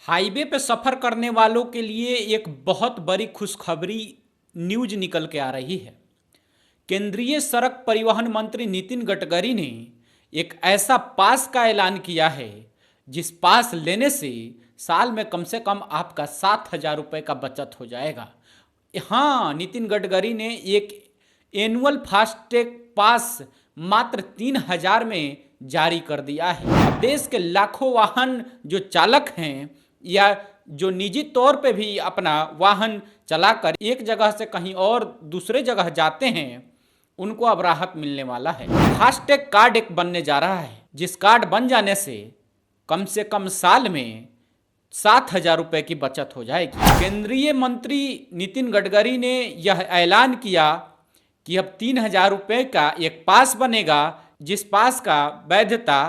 Highway पे सफ़र करने वालों के लिए एक बहुत बड़ी खुशखबरी न्यूज निकल के आ रही है। केंद्रीय सड़क परिवहन मंत्री नितिन गडकरी ने एक ऐसा पास का ऐलान किया है जिस पास लेने से साल में कम से कम आपका 7,000 रुपये का बचत हो जाएगा। हाँ, नितिन गडकरी ने एक एनुअल फास्टैग पास मात्र 3,000 में जारी कर दिया है। अब देश के लाखों वाहन जो चालक हैं या जो निजी तौर पे भी अपना वाहन चलाकर एक जगह से कहीं और दूसरे जगह जाते हैं, उनको अब राहत मिलने वाला है। फास्टैग कार्ड एक बनने जा रहा है, जिस कार्ड बन जाने से कम साल में 7,000 रुपये की बचत हो जाएगी। केंद्रीय मंत्री नितिन गडकरी ने यह ऐलान किया कि अब 3,000 रुपये का एक पास बनेगा, जिस पास का वैधता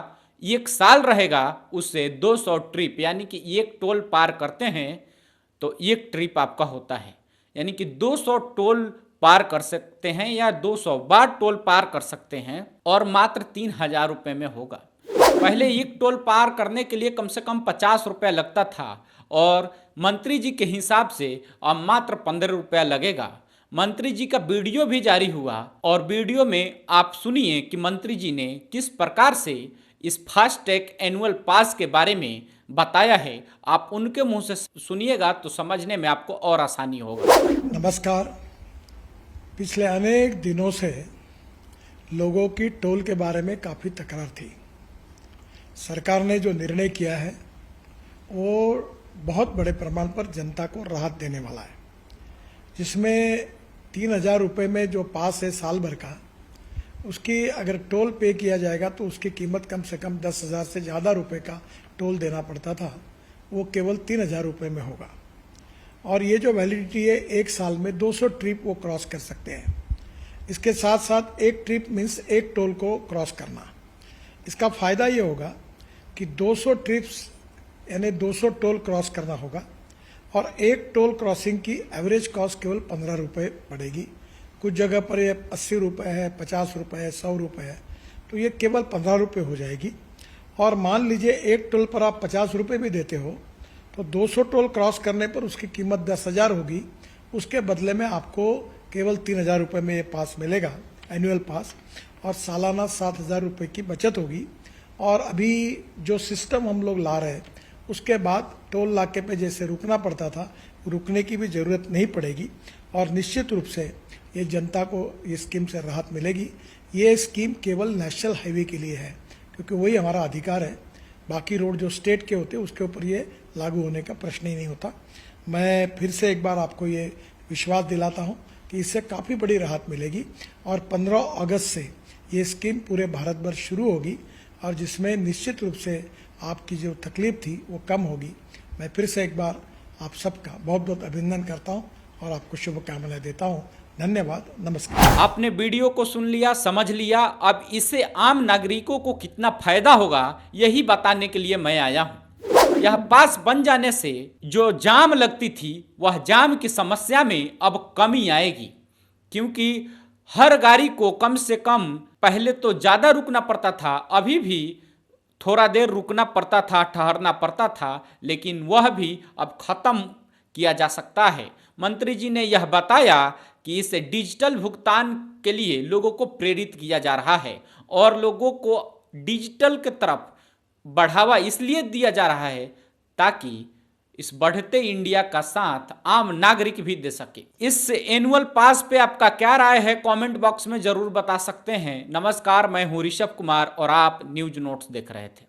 1 साल रहेगा। उससे 200 ट्रिप यानी कि एक टोल पार करते हैं तो एक ट्रिप आपका होता है, यानी कि 200 टोल पार कर सकते हैं या 200 बार टोल पार कर सकते हैं और मात्र 3,000 रुपये में होगा। पहले एक टोल पार करने के लिए कम से कम 50 रुपया लगता था और मंत्री जी के हिसाब से अब मात्र 15 रुपया लगेगा। मंत्री जी का वीडियो भी जारी हुआ और वीडियो में आप सुनिए कि मंत्री जी ने किस प्रकार से इस फास्टैग एनुअल पास के बारे में बताया है। आप उनके मुंह से सुनिएगा तो समझने में आपको और आसानी होगा। नमस्कार। पिछले अनेक दिनों से लोगों की टोल के बारे में काफ़ी तकरार थी। सरकार ने जो निर्णय किया है वो बहुत बड़े प्रमाण पर जनता को राहत देने वाला है, जिसमें 3,000 रुपये में जो पास है साल भर का, उसकी अगर टोल पे किया जाएगा तो उसकी कीमत कम से कम 10,000 से ज़्यादा रुपये का टोल देना पड़ता था, वो केवल 3,000 रुपये में होगा। और ये जो वैलिडिटी है 1 साल में 200 ट्रिप वो क्रॉस कर सकते हैं। इसके साथ साथ एक ट्रिप मीन्स एक टोल को क्रॉस करना। इसका फ़ायदा ये होगा कि 200 ट्रिप्स यानी 200 टोल क्रॉस करना होगा और एक टोल क्रॉसिंग की एवरेज कॉस्ट केवल 15 रुपये पड़ेगी। कुछ जगह पर ये 80 रुपये है, 50 रुपये है, 100 रुपये है, तो ये केवल 15 रुपये हो जाएगी। और मान लीजिए एक टोल पर आप 50 रुपये भी देते हो तो 200 टोल क्रॉस करने पर उसकी कीमत 10,000 होगी। उसके बदले में आपको केवल 3,000 रुपये में ये पास मिलेगा, एनुअल पास, और सालाना 7,000 रुपये की बचत होगी। और अभी जो सिस्टम हम लोग ला रहे हैं उसके बाद टोल नाके पे जैसे रुकना पड़ता था, रुकने की भी ज़रूरत नहीं पड़ेगी और निश्चित रूप से ये जनता को ये स्कीम से राहत मिलेगी। ये स्कीम केवल नेशनल हाईवे के लिए है क्योंकि वही हमारा अधिकार है। बाकी रोड जो स्टेट के होते हैं उसके ऊपर ये लागू होने का प्रश्न ही नहीं होता। मैं फिर से एक बार आपको ये विश्वास दिलाता हूँ कि इससे काफ़ी बड़ी राहत मिलेगी और 15 अगस्त से ये स्कीम पूरे भारत भर शुरू होगी और जिसमें निश्चित रूप से आपकी जो तकलीफ थी वो कम होगी। मैं फिर से एक बार आप सबका बहुत बहुत अभिनंदन करता हूँ और आपको शुभकामनाएं देता हूँ। धन्यवाद, नमस्कार। आपने वीडियो को सुन लिया, समझ लिया। अब इससे आम नागरिकों को कितना फायदा होगा यही बताने के लिए मैं आया हूँ। यह पास बन जाने से जो जाम लगती थी वह जाम की समस्या में अब कमी आएगी, क्योंकि हर गाड़ी को कम से कम पहले तो ज़्यादा रुकना पड़ता था, अभी भी थोड़ा देर रुकना पड़ता था, ठहरना पड़ता था, लेकिन वह भी अब ख़त्म किया जा सकता है। मंत्री जी ने यह बताया कि इसे डिजिटल भुगतान के लिए लोगों को प्रेरित किया जा रहा है और लोगों को डिजिटल की तरफ बढ़ावा इसलिए दिया जा रहा है ताकि इस बढ़ते इंडिया का साथ आम नागरिक भी दे सके। इस एनुअल पास पे आपका क्या राय है कमेंट बॉक्स में ज़रूर बता सकते हैं। नमस्कार, मैं हूँ ऋषभ कुमार और आप न्यूज नोट्स देख रहे थे।